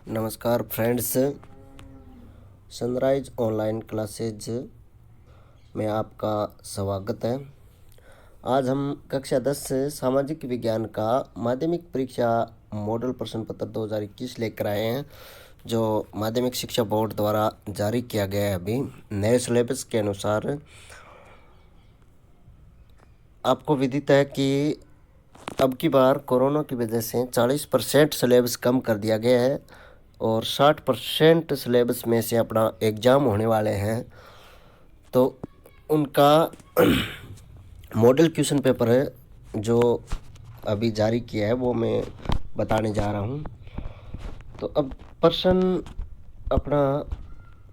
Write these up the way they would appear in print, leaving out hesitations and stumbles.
नमस्कार friends, sunrise online classes में आपका स्वागत है। आज हम कक्षा 10 से सामाजिक विज्ञान का माध्यमिक परीक्षा मॉडल प्रश्न पत्र 2021 लेकर आए हैं, जो माध्यमिक शिक्षा बोर्ड द्वारा जारी किया गया है। अभी नए सिलेबस के अनुसार आपको विदित है कि अब की बार कोरोना की वजह से 40% सिलेबस कम कर दिया गया है और 60% सिलेबस में से अपना एग्ज़ाम होने वाले हैं। तो उनका मॉडल क्वेश्चन पेपर है जो अभी जारी किया है, वो मैं बताने जा रहा हूँ। तो अब प्रश्न अपना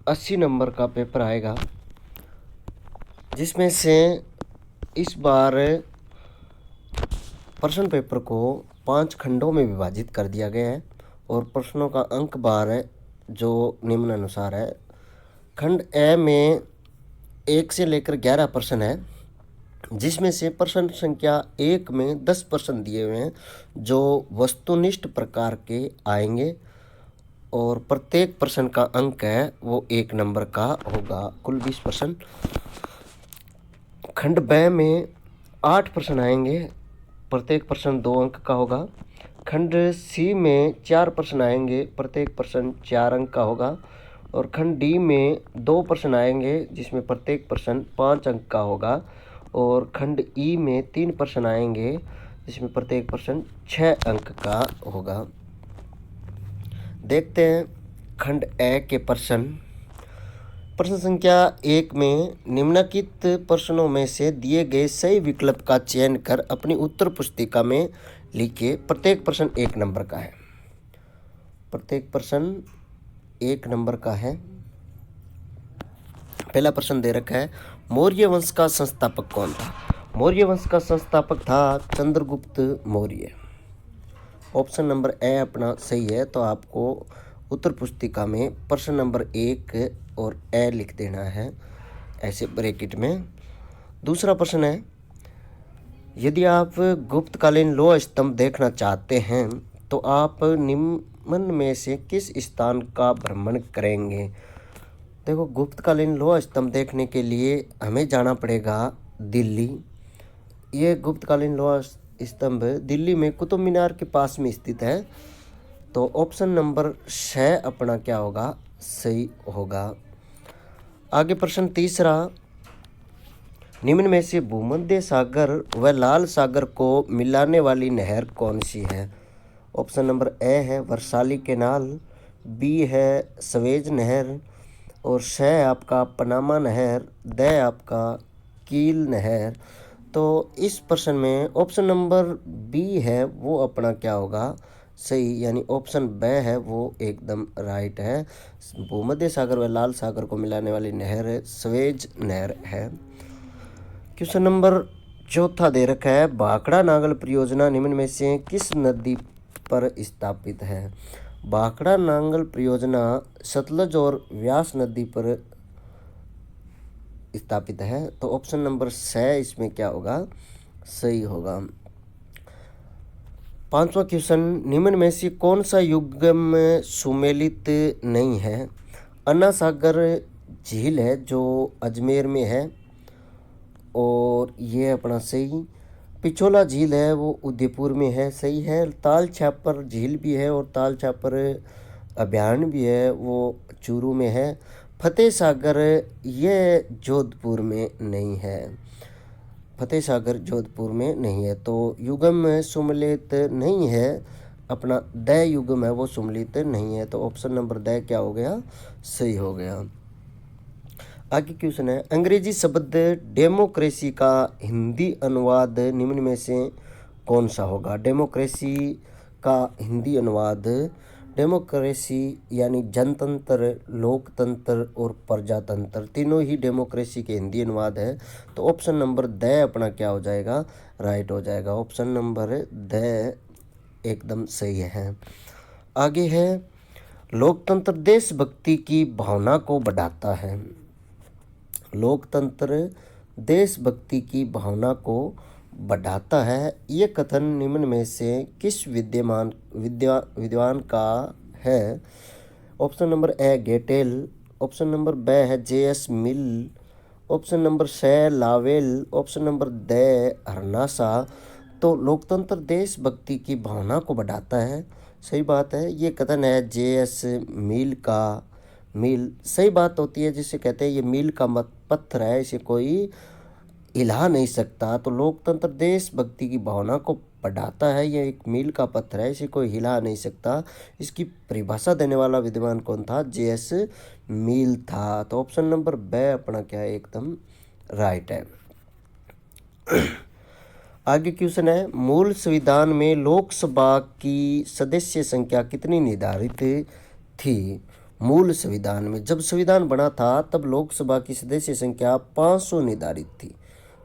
80 नंबर का पेपर आएगा, जिसमें से इस बार प्रश्न पेपर को 5 खंडों में विभाजित कर दिया गया है और प्रश्नों का अंक बार है जो निम्नानुसार है। खंड ए में 1 से लेकर 11 प्रश्न है, जिसमें से प्रश्न संख्या 1 में 10 प्रश्न दिए हुए हैं जो वस्तुनिष्ठ प्रकार के आएंगे और प्रत्येक प्रश्न का अंक है वो 1 नंबर का होगा, कुल 20 प्रश्न। खंड ब में 8 प्रश्न आएंगे, प्रत्येक प्रश्न 2 अंक का होगा। खंड सी में 4 प्रश्न आएंगे, प्रत्येक प्रश्न 4 अंक का होगा। और खंड डी में 2 प्रश्न आएंगे, जिसमें प्रत्येक प्रश्न 5 अंक का होगा। और खंड ई में 3 प्रश्न आएंगे, जिसमें प्रत्येक प्रश्न 6 अंक का होगा। देखते हैं खंड ए के प्रश्न। प्रश्न संख्या 1 में निम्नलिखित प्रश्नों में से दिए गए सही विकल्प का चयन कर अपनी उत्तर पुस्तिका में लिखिए। प्रत्येक प्रश्न 1 नंबर का है। प्रत्येक प्रश्न 1 नंबर का है। पहला प्रश्न दे रखा है, मौर्य वंश का संस्थापक कौन था? मौर्य वंश का संस्थापक था चंद्रगुप्त मौर्य। ऑप्शन नंबर ए अपना सही है, तो आपको उत्तर पुस्तिका में प्रश्न नंबर 1 और ए लिख देना है, ऐसे ब्रैकेट में। दूसरा प्रश्न है, यदि आप गुप्तकालीन लौह स्तंभ देखना चाहते हैं तो आप निम्न में से किस स्थान का भ्रमण करेंगे? देखो, गुप्तकालीन लौह स्तंभ देखने के लिए हमें जाना पड़ेगा दिल्ली। ये गुप्तकालीन लौह स्तंभ दिल्ली में कुतुब मीनार के पास में स्थित है, तो ऑप्शन नंबर 6 अपना क्या होगा? सही होगा। आगे प्रश्न तीसरा, निम्न में से भूमध्य सागर व लाल सागर को मिलाने वाली नहर कौन सी है? ऑप्शन नंबर ए है वर्साली कैनाल, बी है सवेज नहर, और स आपका पनामा नहर, द आपका कील नहर। तो इस प्रश्न में ऑप्शन नंबर बी है वो अपना क्या होगा? सही, यानी ऑप्शन ब है वो एकदम राइट है। भूमध्य सागर व लाल सागर को मिलाने वाली नहर सवेज नहर है। क्वेश्चन नंबर चौथा दे रखा है, भाखड़ा नांगल परियोजना निम्न में से किस नदी पर स्थापित है? भाखड़ा नांगल परियोजना सतलज और व्यास नदी पर स्थापित है, तो ऑप्शन नंबर 6 इसमें क्या होगा? सही होगा। पांचवा क्वेश्चन, निम्न में से कौन सा युग्म सुमेलित नहीं है? अन्ना सागर झील है जो अजमेर में है और ये अपना सही। पिछोला झील है वो उदयपुर में है, सही है। ताल छापर झील भी है और ताल छापर अभयारण्य भी है, वो चूरू में है। फतेह सागर ये जोधपुर में नहीं है, फतेह सागर जोधपुर में नहीं है, तो युग्म सुमेलित नहीं है। अपना द युग्म है वो सुमेलित नहीं है, तो ऑप्शन नंबर द क्या हो गया? सही हो गया। आगे क्वेश्चन है, अंग्रेजी शब्द डेमोक्रेसी का हिंदी अनुवाद निम्न में से कौन सा होगा? डेमोक्रेसी का हिंदी अनुवाद, डेमोक्रेसी यानी जनतंत्र, लोकतंत्र और प्रजातंत्र, तीनों ही डेमोक्रेसी के हिंदी अनुवाद है, तो ऑप्शन नंबर द अपना क्या हो जाएगा? राइट हो जाएगा। ऑप्शन नंबर द एकदम सही है। आगे है, लोकतंत्र देशभक्ति की भावना को बढ़ाता है। लोकतंत्र देशभक्ति की भावना को बढ़ाता है, ये कथन निम्न में से किस विद्वान का है। Option number A Gettell, option number B है JS Mill, option number C Lowell, option number D हरनासा। तो लोकतंत्र देशभक्ति की भावना को बढ़ाता है, सही बात है। ये कथन है जेएस मिल का। मिल सही बात होती है, जिसे कहते हैं ये मील का मत पत्थर है, इसे कोई हिला नहीं सकता। तो लोकतंत्र देशभक्ति की भावना को बढ़ाता है, ये एक मील का पत्थर है, इसे कोई हिला नहीं सकता। इसकी परिभाषा देने वाला विद्वान कौन था? जेएस मिल था। तो ऑप्शन नंबर बी अपना क्या है, एकदम राइट है। आगे क्वेश्चन है, मूल संविधान में लोकसभा की सदस्य संख्या कितनी निर्धारित थी? मूल संविधान में जब संविधान बना था तब लोकसभा की सदस्य संख्या 500 निर्धारित थी।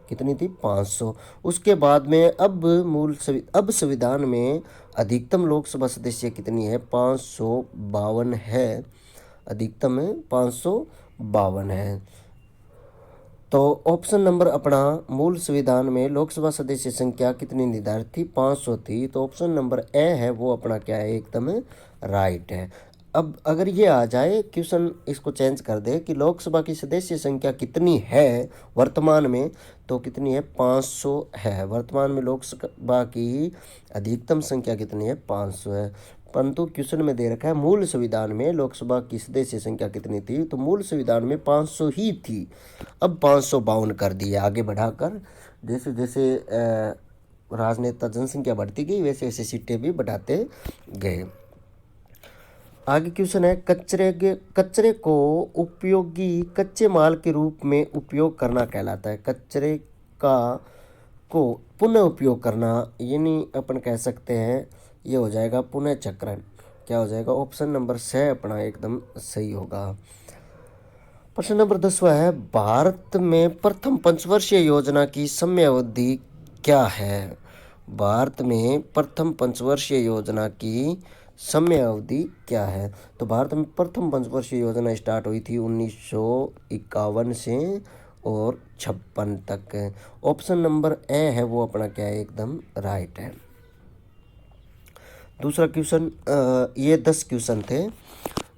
कितनी थी? 500। उसके बाद में अब संविधान में अधिकतम लोकसभा सदस्य कितनी है? 552 है। अधिकतम है 552 है। तो ऑप्शन नंबर अपना मूल संविधान में लोकसभा सदस्य संख्या कितनी निर्धारित थी? 500 थी। तो ऑप्शन नंबर ए है वो अपना क्या है, एकदम राइट है। अब अगर ये आ जाए क्वेश्चन, इसको चेंज कर दे कि लोकसभा की सदस्य संख्या कितनी है वर्तमान में, तो कितनी है? 500 है। वर्तमान में लोकसभा की अधिकतम संख्या कितनी है? 500 है। परंतु क्वेश्चन में दे रखा है मूल संविधान में लोकसभा की सदस्य संख्या कितनी थी, तो मूल संविधान में 500 ही थी। अब 552 कर दी है आगे बढ़ाकर। जैसे जैसे राजनेता जनसंख्या बढ़ती गई वैसे वैसे सीटें भी बढ़ाते गए। आगे क्वेश्चन है, कचरे को उपयोगी कच्चे माल के रूप में उपयोग करना कहलाता है। कचरे को पुनः उपयोग करना, यानी अपन कह सकते हैं ये हो जाएगा पुनः चक्रण। क्या हो जाएगा? ऑप्शन नंबर सी अपना एकदम सही होगा। प्रश्न नंबर 10वां है, भारत में प्रथम पंचवर्षीय योजना की समयावधि क्या है? भारत में प्रथम पंचवर्षीय योजना की समय अवधि क्या है? तो भारत में प्रथम पंचवर्षीय योजना स्टार्ट हुई थी 1951 से और 56 तक। ऑप्शन नंबर ए है वो अपना क्या है, एकदम राइट है। दूसरा क्वेश्चन, ये 10 क्वेश्चन थे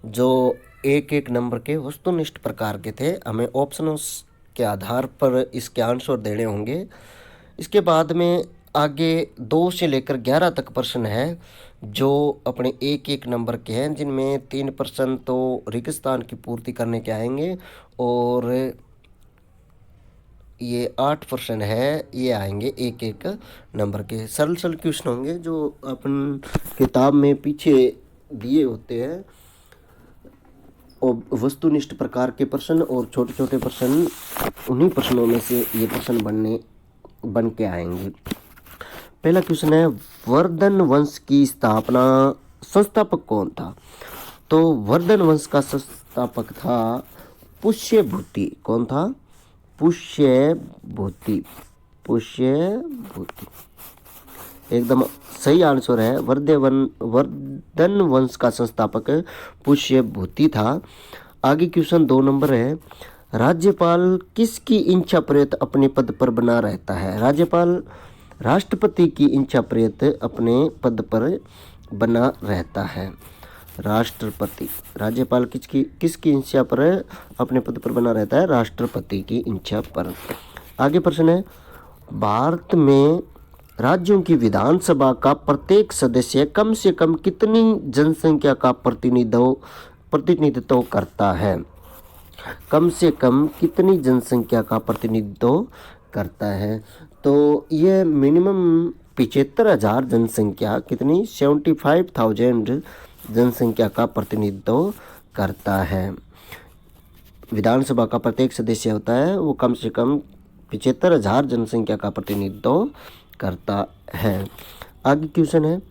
जो एक एक नंबर के वस्तुनिष्ठ प्रकार के थे। हमें ऑप्शनों के आधार पर इसके आंसर देने होंगे। इसके बाद में आगे 2 से लेकर 11 तक प्रश्न है जो अपने एक एक नंबर के हैं, जिनमें 3 प्रश्न तो रेगिस्तान की पूर्ति करने के आएंगे और ये 8 प्रश्न है ये आएंगे एक एक नंबर के। सरल सरल क्वेश्चन होंगे जो अपन किताब में पीछे दिए होते हैं, और वस्तुनिष्ठ प्रकार के प्रश्न और छोटे छोटे प्रश्न, उन्हीं प्रश्नों में से ये प्रश्न बन के आएंगे। पहला क्वेश्चन है, वर्धन वंश की स्थापना संस्थापक कौन था? तो वर्धन वंश का संस्थापक था पुष्यभूति। कौन था? पुष्यभूति। एकदम सही आंसर है। वर्धन वंश का संस्थापक पुष्यभूति था। आगे क्वेश्चन 2 नंबर है, राज्यपाल किसकी इच्छा प्रेत अपने पद पर बना रहता है? राज्यपाल राष्ट्रपति की इच्छा प्रेत अपने पद पर बना रहता है। राज्यपाल किसकी इच्छा पर अपने पद पर बना रहता है? राष्ट्रपति की इच्छा पर। आगे प्रश्न है, भारत में राज्यों की विधानसभा का प्रत्येक सदस्य कम से कम कितनी जनसंख्या का प्रतिनिधित्व करता है? कम से कम कितनी जनसंख्या का प्रतिनिधित्व करता है? तो ये मिनिमम 75,000 जनसंख्या, कितनी? 75,000 जनसंख्या का प्रतिनिधित्व करता है। विधानसभा का प्रत्येक सदस्य होता है वो कम से कम 75,000 जनसंख्या का प्रतिनिधित्व करता है। आगे क्वेश्चन है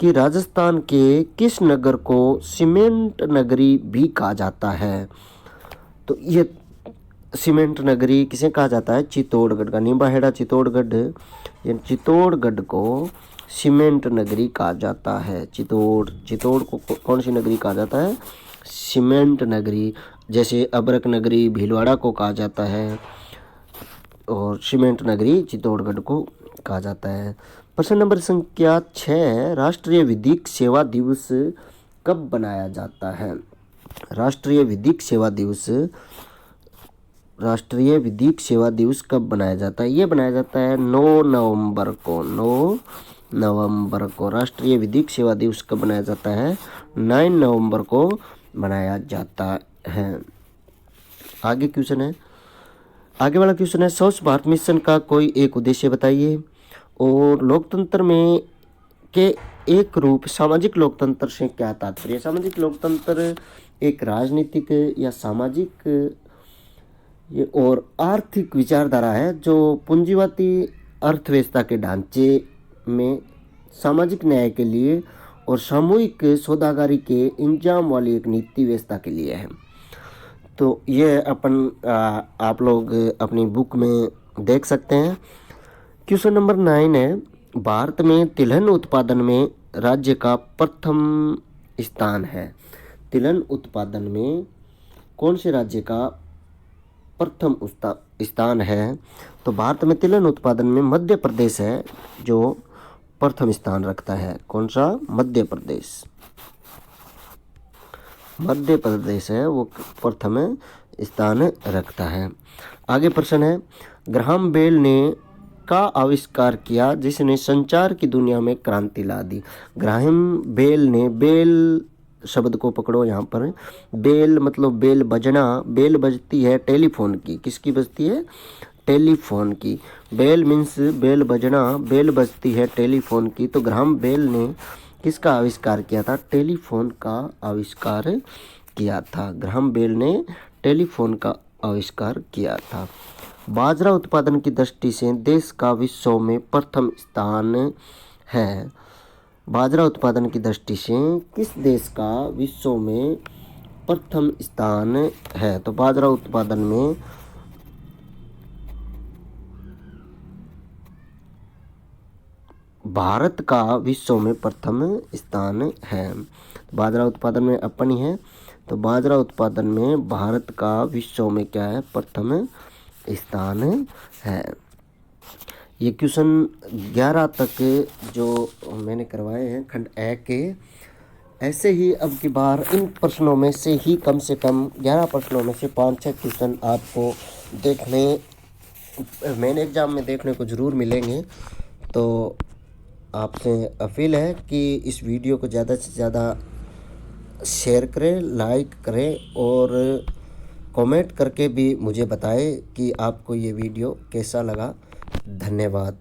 कि राजस्थान के किस नगर को सीमेंट नगरी भी कहा जाता है? तो ये सीमेंट नगरी किसे कहा जाता है? चित्तौड़गढ़ का। निम्बाहेड़ा चित्तौड़गढ़, यानी चित्तौड़गढ़ को सीमेंट नगरी कहा जाता है। चित्तौड़ को कौन सी नगरी कहा जाता है? सीमेंट नगरी। जैसे अबरक नगरी भीलवाड़ा को कहा जाता है और सीमेंट नगरी चित्तौड़गढ़ को कहा जाता है। प्रश्न नंबर संख्या 6, राष्ट्रीय विधिक सेवा दिवस कब बनाया जाता है? राष्ट्रीय विधिक सेवा दिवस कब बनाया जाता है? ये बनाया जाता है 9 नवंबर को। 9 नवंबर को राष्ट्रीय विधिक सेवा दिवस कब बनाया जाता है? 9 नवंबर को बनाया जाता है। आगे वाला क्वेश्चन है, स्वच्छ भारत मिशन का कोई एक उद्देश्य बताइए। और लोकतंत्र में के एक रूप सामाजिक लोकतंत्र से क्या तात्पर्य? सामाजिक लोकतंत्र एक राजनीतिक या सामाजिक और आर्थिक विचारधारा है जो पूंजीवादी अर्थव्यवस्था के ढांचे में सामाजिक न्याय के लिए और सामूहिक सौदागरी के इंतजाम वाली एक नीति व्यवस्था के लिए है। तो ये आप लोग अपनी बुक में देख सकते हैं। क्वेश्चन नंबर 9 है, भारत में तिलहन उत्पादन में राज्य का प्रथम स्थान है। तिलहन उत्पादन में कौन से राज्य का प्रथम स्थान है? तो भारत में तिलहन उत्पादन में मध्य प्रदेश है जो प्रथम स्थान रखता है। कौन सा? मध्य प्रदेश है वो प्रथम स्थान रखता है। आगे प्रश्न है, ग्राहम बेल ने का आविष्कार किया जिसने संचार की दुनिया में क्रांति ला दी? ग्राहम बेल ने, बेल शब्द को पकड़ो यहाँ पर। बेल मतलब बेल बजना, बेल बजती है टेलीफोन की। किसकी बजती है? टेलीफोन की। बेल मीन्स बेल बजना, बेल बजती है टेलीफोन की। तो ग्राहम बेल ने किसका आविष्कार किया था? टेलीफोन का आविष्कार किया था। ग्राहम बेल ने टेलीफोन का आविष्कार किया था। बाजरा उत्पादन की दृष्टि से देश का विश्व में प्रथम स्थान है। बाजरा उत्पादन की दृष्टि से किस देश का विश्व में प्रथम स्थान है? तो बाजरा उत्पादन में भारत का विश्व में प्रथम स्थान है। बाजरा उत्पादन में अपन ही है, तो बाजरा उत्पादन में भारत का विश्व में क्या है? प्रथम स्थान है। ये क्वेश्चन 11 तक जो मैंने करवाए हैं खंड ए के, ऐसे ही अब की बार इन प्रश्नों में से ही कम से कम 11 प्रश्नों में से 5-6 क्वेश्चन आपको मेन एग्जाम में देखने को ज़रूर मिलेंगे। तो आपसे अपील है कि इस वीडियो को ज़्यादा से ज़्यादा शेयर करें, लाइक करें और कमेंट करके भी मुझे बताएं कि आपको ये वीडियो कैसा लगा। धन्यवाद।